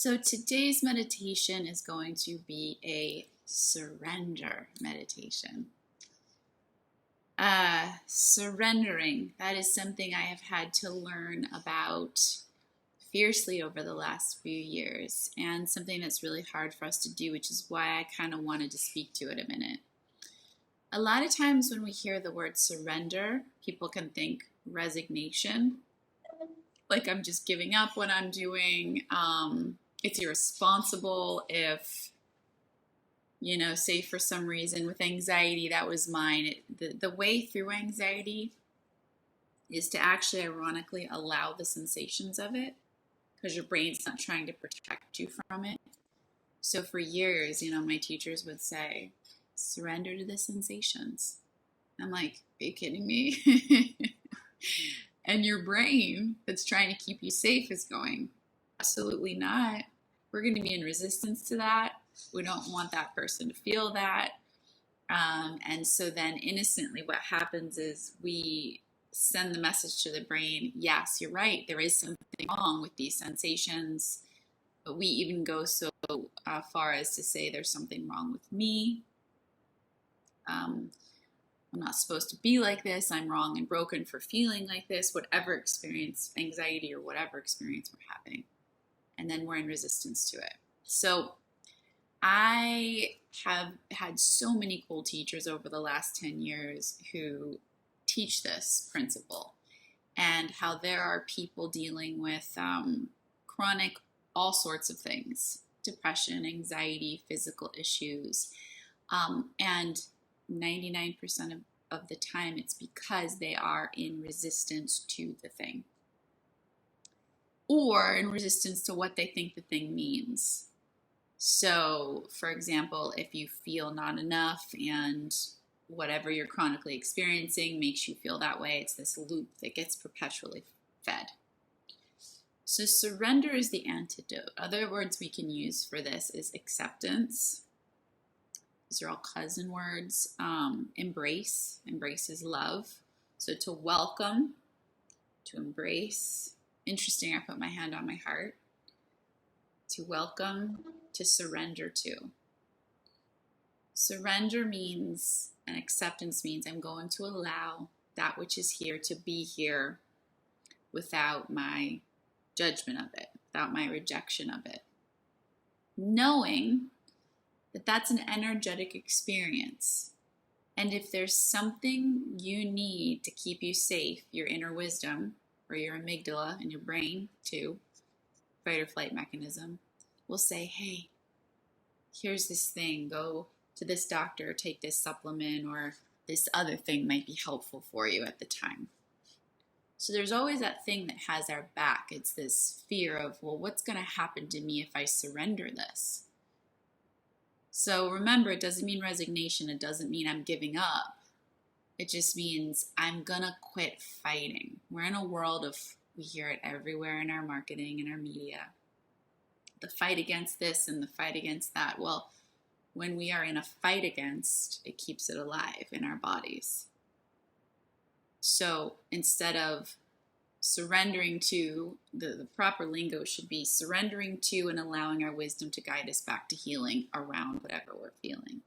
So today's meditation is going to be a surrender meditation. Surrendering, that is something I have had to learn about fiercely over the last few years, and something that's really hard for us to do, which is why I kind of wanted to speak to it a minute. A lot of times when we hear the word surrender, people can think resignation, like I'm just giving up what I'm doing. It's irresponsible if, say for some reason with anxiety, that was mine. The way through anxiety is to actually ironically allow the sensations of it, because your brain's not trying to protect you from it. So for years, my teachers would say, surrender to the sensations. I'm like, are you kidding me? And your brain that's trying to keep you safe is going, absolutely not. We're going to be in resistance to that. We don't want that person to feel that. And so then innocently what happens is we send the message to the brain, yes, you're right, there is something wrong with these sensations. But we even go so far as to say there's something wrong with me. I'm not supposed to be like this. I'm wrong and broken for feeling like this, whatever experience, anxiety or whatever experience we're having. And then we're in resistance to it. So I have had so many cool teachers over the last 10 years who teach this principle, and how there are people dealing with chronic all sorts of things, depression, anxiety, physical issues, and 99% of the time it's because they are in resistance to the thing, or in resistance to what they think the thing means. So, for example, if you feel not enough and whatever you're chronically experiencing makes you feel that way, it's this loop that gets perpetually fed. So surrender is the antidote. Other words we can use for this is acceptance. These are all cousin words. Embrace. Embrace is love. So to welcome, to embrace. Interesting, I put my hand on my heart. To welcome, to surrender to. Surrender means, and acceptance means, I'm going to allow that which is here to be here without my judgment of it, without my rejection of it. Knowing that that's an energetic experience. And if there's something you need to keep you safe, your inner wisdom, or your amygdala in your brain too, fight or flight mechanism, will say, hey, here's this thing, go to this doctor, take this supplement, or this other thing might be helpful for you at the time. So there's always that thing that has our back. It's this fear of, well, what's going to happen to me if I surrender this? So remember, it doesn't mean resignation. It doesn't mean I'm giving up. It just means I'm going to quit fighting. We're in a world of, we hear it everywhere in our marketing and our media. The fight against this and the fight against that. Well, when we are in a fight against, it keeps it alive in our bodies. So instead of surrendering to, the proper lingo should be surrendering to and allowing our wisdom to guide us back to healing around whatever we're feeling.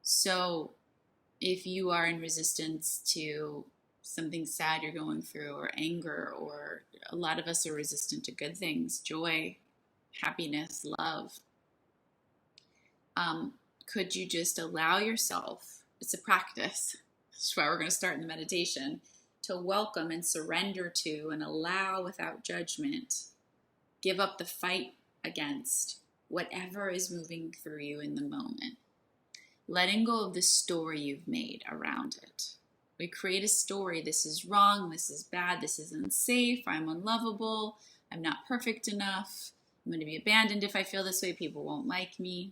So if you are in resistance to something sad you're going through, or anger, or a lot of us are resistant to good things, joy, happiness, love, could you just allow yourself, it's a practice, that's why we're going to start in the meditation, to welcome and surrender to and allow without judgment, give up the fight against whatever is moving through you in the moment. Letting go of the story you've made around it. We create a story, this is wrong, this is bad, this is unsafe, I'm unlovable, I'm not perfect enough, I'm going to be abandoned if I feel this way, people won't like me.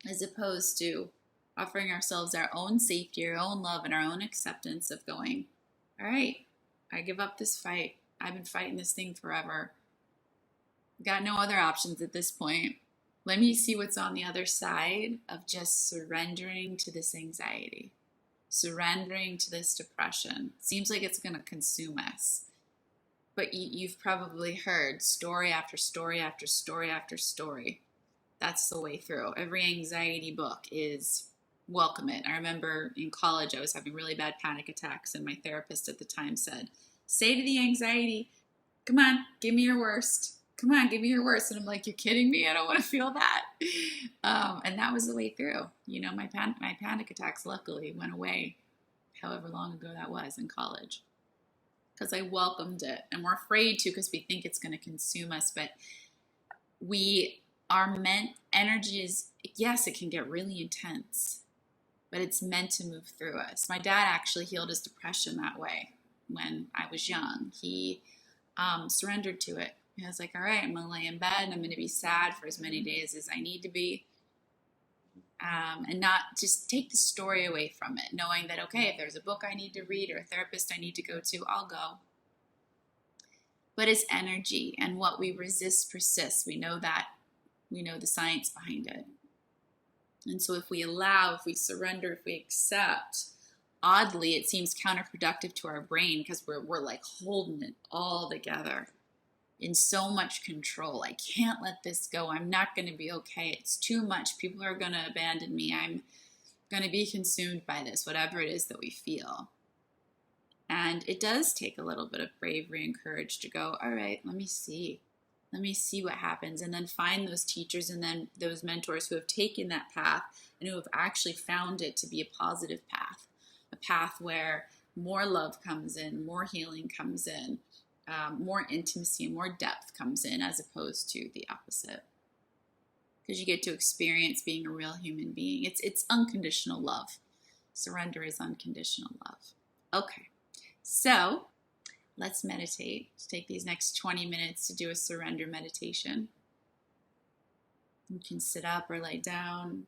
As opposed to offering ourselves our own safety, our own love, and our own acceptance of going, all right, I give up this fight. I've been fighting this thing forever. Got no other options at this point. Let me see what's on the other side of just surrendering to this anxiety, surrendering to this depression. Seems like it's going to consume us. But you've probably heard story after story after story after story. That's the way through. Every anxiety book is welcome it. I remember in college I was having really bad panic attacks, and my therapist at the time said, say to the anxiety, come on, give me your worst. Come on, give me your worst. And I'm like, you're kidding me? I don't want to feel that. And that was the way through. You know, my panic attacks luckily went away however long ago that was in college, because I welcomed it. And we're afraid to because we think it's going to consume us. But we are meant, energy is, yes, it can get really intense, but it's meant to move through us. My dad actually healed his depression that way when I was young. He surrendered to it. I was like, all right, I'm going to lay in bed and I'm going to be sad for as many days as I need to be. And not just take the story away from it, knowing that, okay, if there's a book I need to read or a therapist I need to go to, I'll go. But it's energy, and what we resist persists. We know that. We know the science behind it. And so if we allow, if we surrender, if we accept, oddly, it seems counterproductive to our brain because we're like holding it all together in so much control. I can't let this go. I'm not going to be okay. It's too much. People are going to abandon me. I'm going to be consumed by this, whatever it is that we feel. And it does take a little bit of bravery and courage to go, all right, let me see what happens, and then find those teachers and then those mentors who have taken that path and who have actually found it to be a positive path, a path where more love comes in, more healing comes in, more intimacy and more depth comes in, as opposed to the opposite. Because you get to experience being a real human being. It's unconditional love. Surrender is unconditional love. Okay, so let's meditate. Let's take these next 20 minutes to do a surrender meditation. You can sit up or lay down.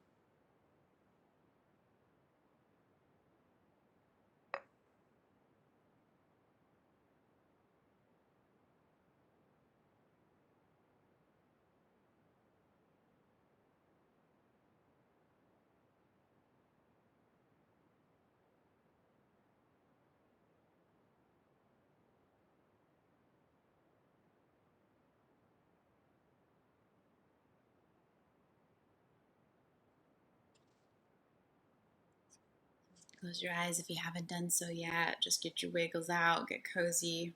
Close your eyes if you haven't done so yet. Just get your wiggles out, get cozy.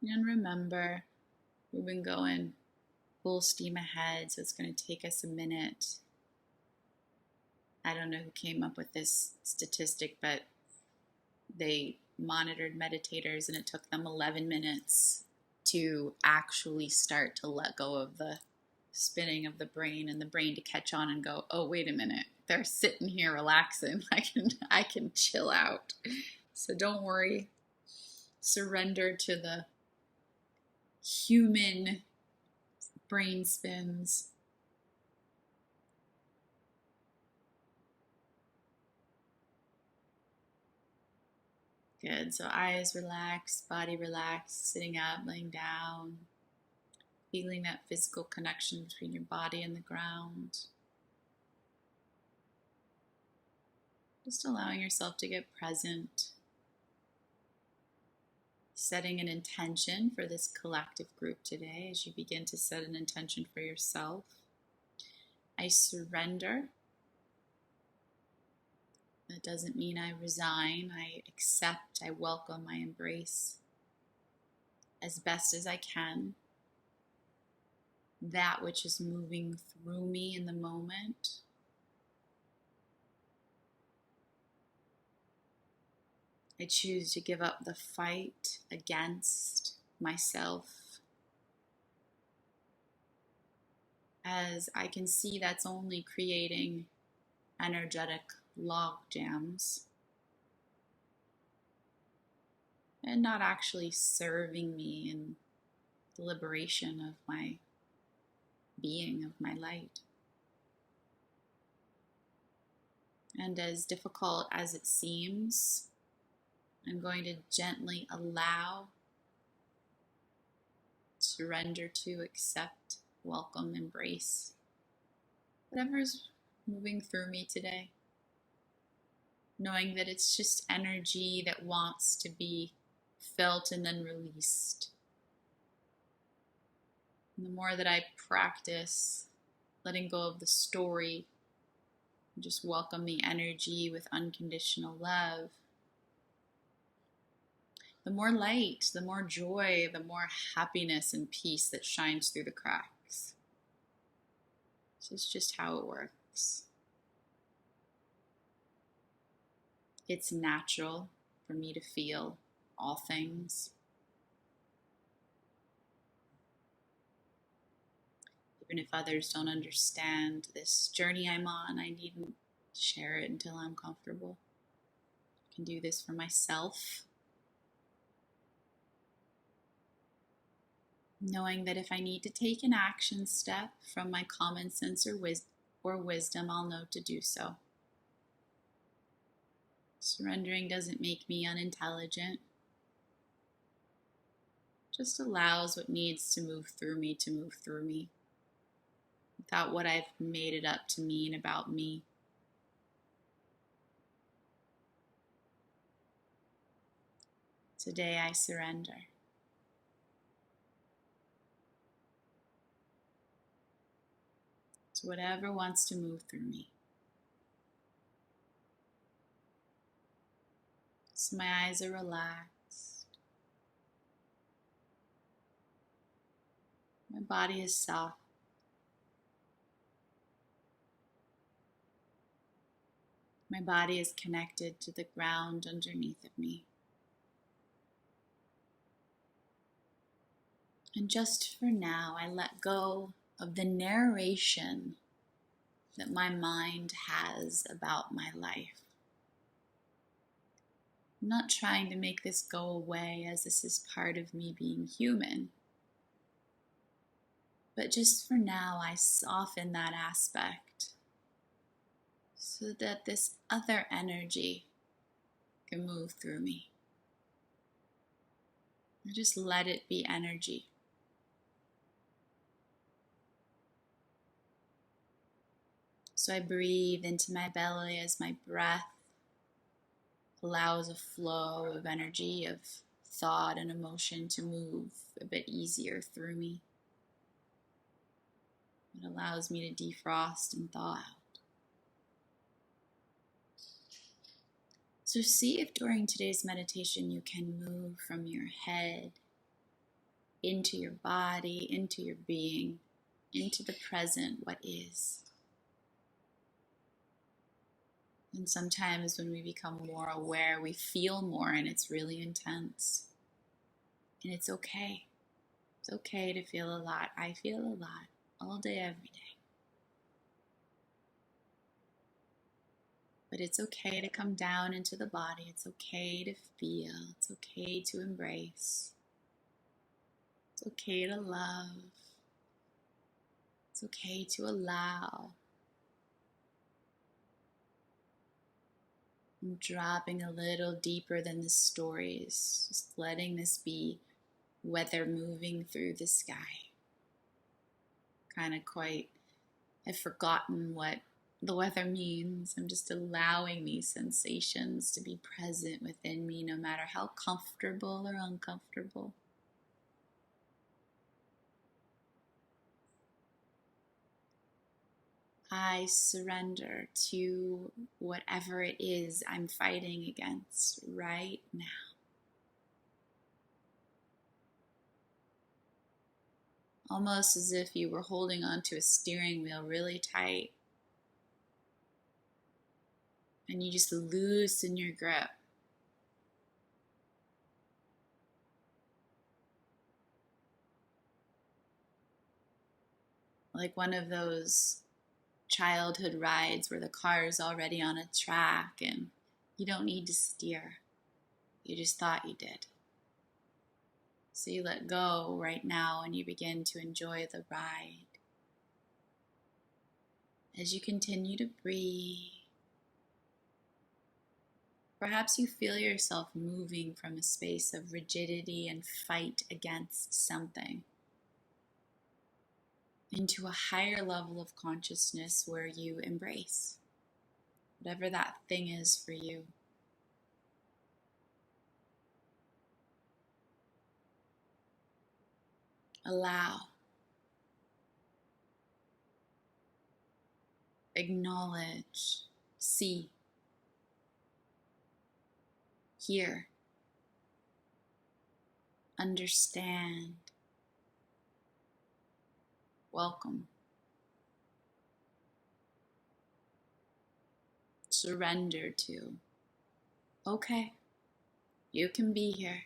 And remember, we've been going full steam ahead, so it's going to take us a minute. I don't know who came up with this statistic, but they monitored meditators and it took them 11 minutes to actually start to let go of the spinning of the brain, and the brain to catch on and go, oh, wait a minute, they're sitting here relaxing. I can chill out. So don't worry. Surrender to the human brain spins. Good. So eyes relaxed, body relaxed, sitting up, laying down, feeling that physical connection between your body and the ground. Just allowing yourself to get present. Setting an intention for this collective group today as you begin to set an intention for yourself. I surrender. That doesn't mean I resign. I accept, I welcome, I embrace as best as I can that which is moving through me in the moment. I choose to give up the fight against myself, as I can see that's only creating energetic log jams and not actually serving me in the liberation of my being, of my light. And as difficult as it seems, I'm going to gently allow, surrender to, accept, welcome, embrace whatever is moving through me today. knowing that it's just energy that wants to be felt and then released. And the more that I practice letting go of the story and just welcome the energy with unconditional love, the more light, the more joy, the more happiness and peace that shines through the cracks. This is just how it works. It's natural for me to feel all things. Even if others don't understand this journey I'm on, I needn't share it until I'm comfortable. I can do this for myself, knowing that if I need to take an action step from my common sense or wisdom, I'll know to do so. Surrendering doesn't make me unintelligent. It just allows what needs to move through me without what I've made it up to mean about me. Today I surrender. To whatever wants to move through me. So my eyes are relaxed. My body is soft. My body is connected to the ground underneath of me. And just for now, I let go of the narration that my mind has about my life. I'm not trying to make this go away, as this is part of me being human. But just for now, I soften that aspect so that this other energy can move through me. I just let it be energy. So I breathe into my belly as my breath allows a flow of energy, of thought and emotion to move a bit easier through me. It allows me to defrost and thaw out. So see if during today's meditation you can move from your head into your body, into your being, into the present, what is. And sometimes when we become more aware, we feel more and it's really intense. And it's okay. It's okay to feel a lot. I feel a lot all day, every day. But it's okay to come down into the body. It's okay to feel. It's okay to embrace. It's okay to love. It's okay to allow. I'm dropping a little deeper than the stories, just letting this be weather moving through the sky. I've forgotten what the weather means. I'm just allowing these sensations to be present within me, no matter how comfortable or uncomfortable. I surrender to whatever it is I'm fighting against right now. Almost as if you were holding onto a steering wheel really tight and you just loosen your grip. Like one of those childhood rides where the car is already on a track and you don't need to steer. You just thought you did. So you let go right now and you begin to enjoy the ride. As you continue to breathe, perhaps you feel yourself moving from a space of rigidity and fight against something into a higher level of consciousness where you embrace. whatever that thing is for you. Allow, acknowledge, see, hear, understand, welcome, surrender to. Okay, you can be here.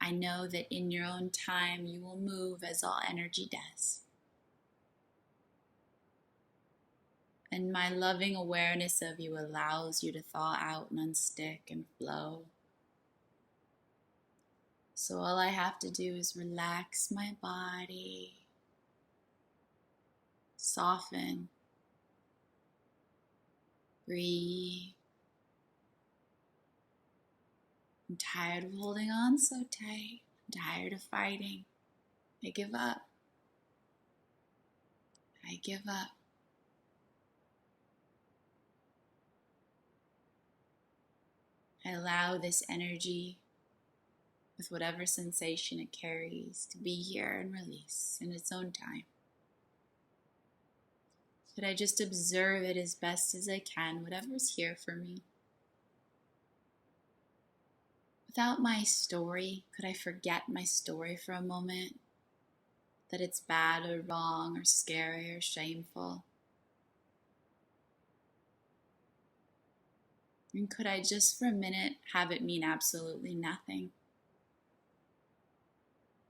I know that in your own time you will move as all energy does. And my loving awareness of you allows you to thaw out and unstick and flow. So all I have to do is relax my body, soften, breathe. I'm tired of holding on so tight. I'm tired of fighting. I give up. I give up. I allow this energy, with whatever sensation it carries, to be here and release in its own time. Could I just observe it as best as I can, whatever's here for me? Without my story, could I forget my story for a moment? That it's bad or wrong or scary or shameful? And could I just for a minute have it mean absolutely nothing?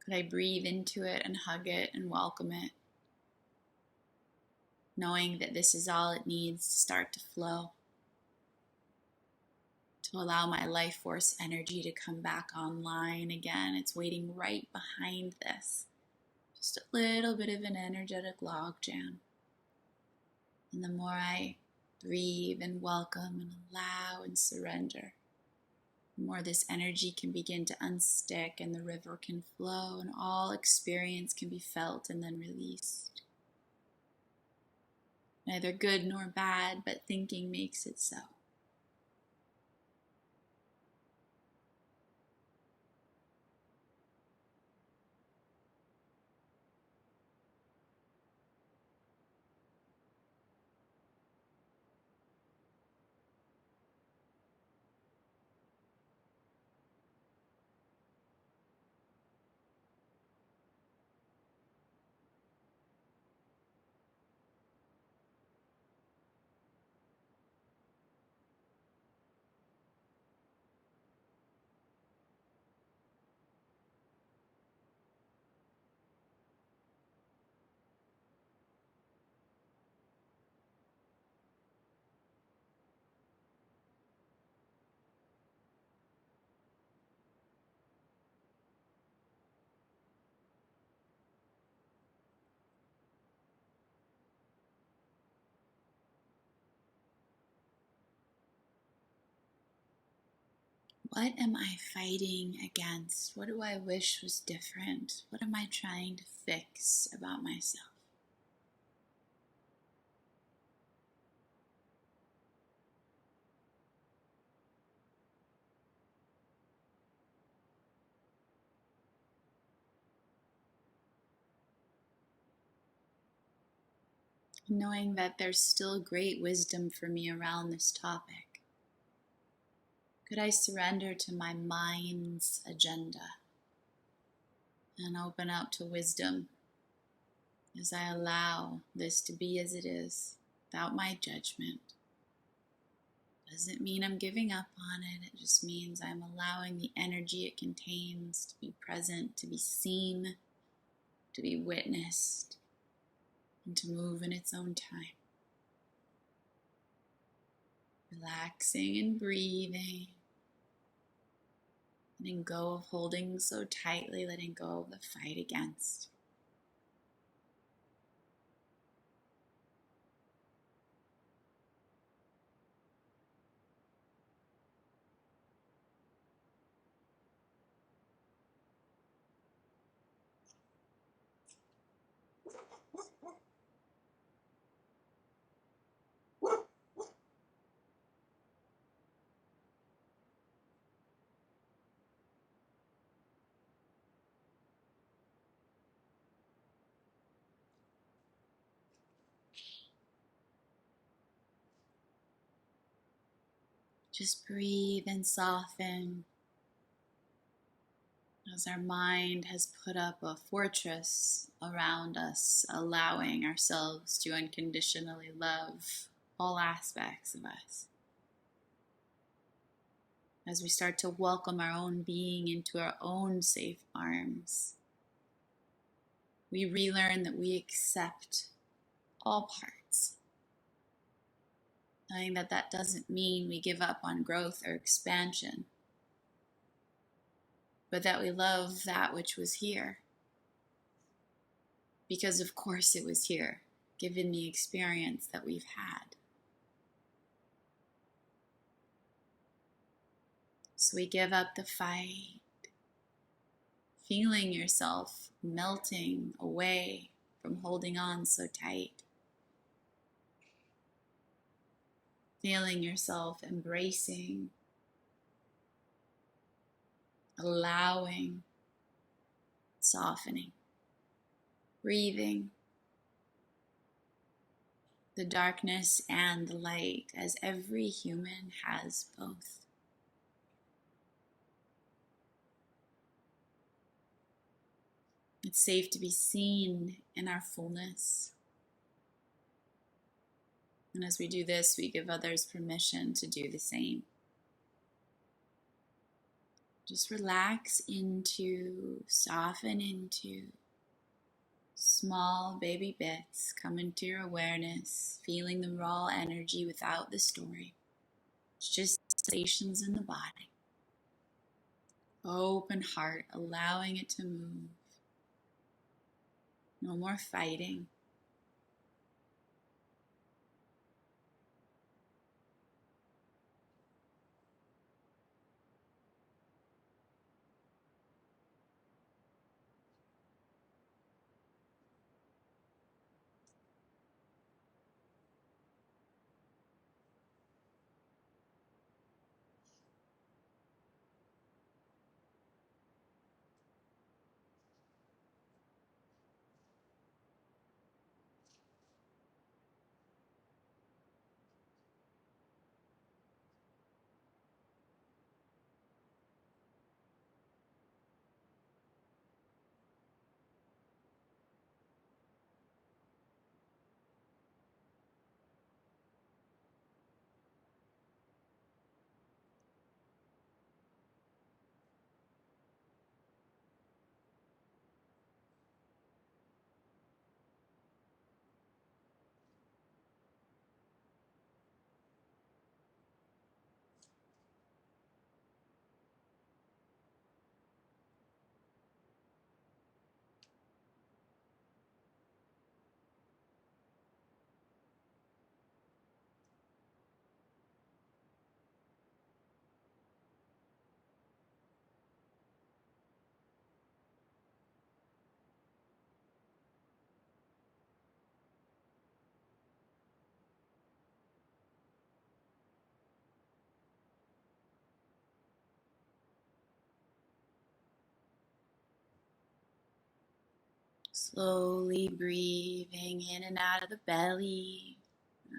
Could I breathe into it and hug it and welcome it, knowing that this is all it needs to start to flow, to allow my life force energy to come back online again? It's waiting right behind this. Just a little bit of an energetic logjam. And the more I breathe and welcome and allow and surrender, the more this energy can begin to unstick and the river can flow and all experience can be felt and then released. Neither good nor bad, but thinking makes it so. What am I fighting against? What do I wish was different? What am I trying to fix about myself? Knowing that there's still great wisdom for me around this topic. Could I surrender to my mind's agenda and open up to wisdom as I allow this to be as it is, without my judgment? Doesn't mean I'm giving up on it. It just means I'm allowing the energy it contains to be present, to be seen, to be witnessed, and to move in its own time. Relaxing and breathing. Letting go of holding so tightly, letting go of the fight against. Just breathe and soften as our mind has put up a fortress around us, allowing ourselves to unconditionally love all aspects of us. As we start to welcome our own being into our own safe arms, we relearn that we accept all parts, knowing that that doesn't mean we give up on growth or expansion, but that we love that which was here. Because of course it was here, given the experience that we've had. So we give up the fight, feeling yourself melting away from holding on so tight. Feeling yourself embracing, allowing, softening, breathing the darkness and the light, as every human has both. It's safe to be seen in our fullness. And as we do this, we give others permission to do the same. Just relax into, soften into small baby bits. Come into your awareness, feeling the raw energy without the story. It's just sensations in the body. Open heart, allowing it to move. No more fighting. Slowly breathing in and out of the belly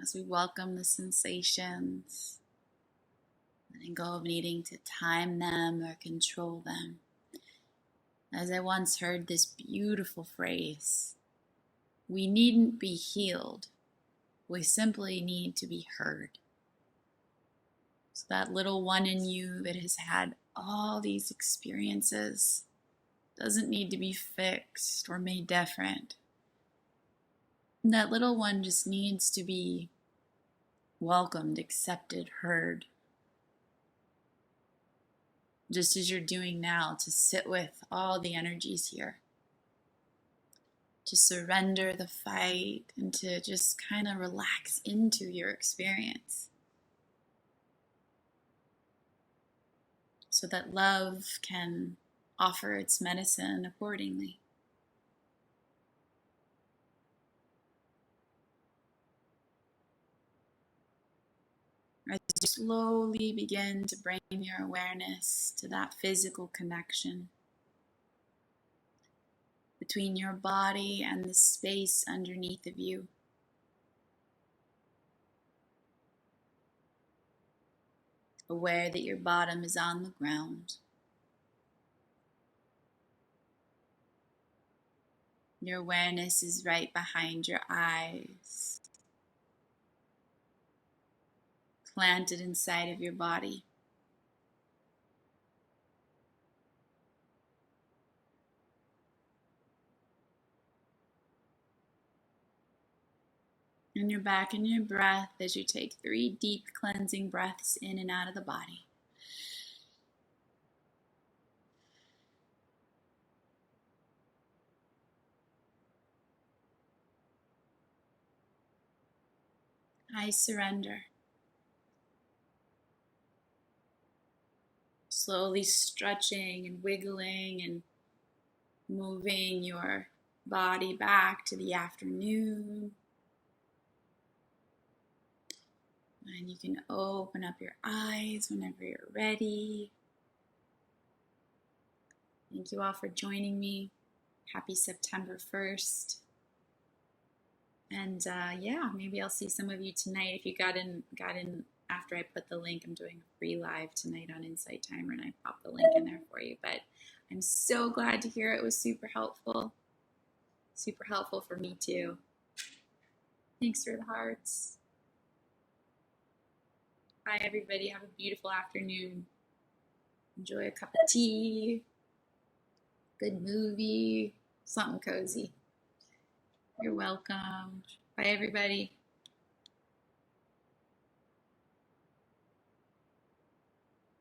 as we welcome the sensations, letting go of needing to time them or control them. As I once heard this beautiful phrase, we needn't be healed, we simply need to be heard. So that little one in you that has had all these experiences doesn't need to be fixed or made different. And that little one just needs to be welcomed, accepted, heard. Just as you're doing now, to sit with all the energies here. To surrender the fight and to just kind of relax into your experience. So that love can offer its medicine accordingly. As you slowly begin to bring your awareness to that physical connection between your body and the space underneath of you. aware that your bottom is on the ground. Your awareness is right behind your eyes, planted inside of your body. And you're back in your breath as you take 3 deep cleansing breaths in and out of the body. I surrender. Slowly stretching and wiggling and moving your body back to the afternoon. And you can open up your eyes whenever you're ready. Thank you all for joining me. Happy September 1st. And yeah, maybe I'll see some of you tonight. If you got in after I put the link, I'm doing a free live tonight on Insight Timer, and I popped the link in there for you. But I'm so glad to hear it was super helpful for me too. Thanks for the hearts. Bye, everybody. Have a beautiful afternoon. Enjoy a cup of tea, good movie, something cozy. You're welcome. Bye, everybody.